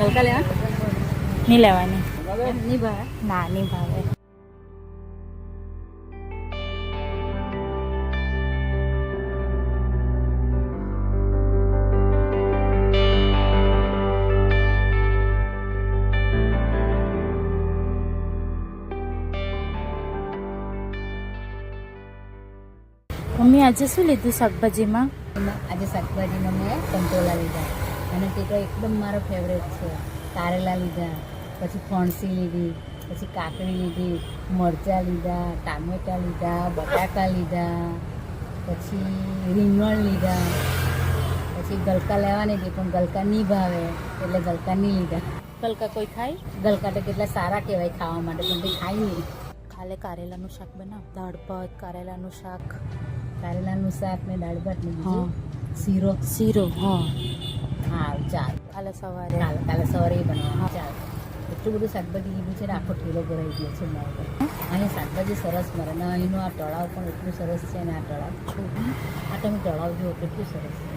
ગલકા લેવા નહીં લેવાની. નહીં ભાવે. ના નહીં ભાવે. મમ્મી આજે શું લીધું શાકભાજીમાં? આજે શાકભાજીમાં મેં કંટોલા લીધા અને તે તો એકદમ મારો ફેવરેટ છે. કારેલા લીધા, પછી ફણસી લીધી, પછી કાકડી લીધી, મરચાં લીધા, ટામેટાં લીધા, બટાકા લીધા, પછી રીંગણ લીધા, પછી ગલકા લેવાની હતી પણ ગલકા નહીં ભાવે એટલે ગલકા નહીં લીધા. ગલકા કોઈ ખાય? ગલકા તો કેટલા સારા કહેવાય ખાવા માટે પણ તે ખાય નહીં. કાલે કારેલાનું શાક બનાવ. દાળ ભાત, કારેલાનું શાક. કારેલાનું શાક ને દાળ ભાત ને હા. શીરો. શીરો. હા. હા ચાલ કાલે સવારે. કાલે સવારે એ બનાવવાનું. ચાલ એટલું બધું શાકભાજી લીધું છે ને આખો ઠેલો ભરાઈ ગયો છે મારો. અહીંયા શાકભાજી સરસ મળે ને અહીંનું આ તળાવ પણ એટલું સરસ છે ને આ તળાવ આ તમે તળાવ જુઓ કેટલું સરસ છે.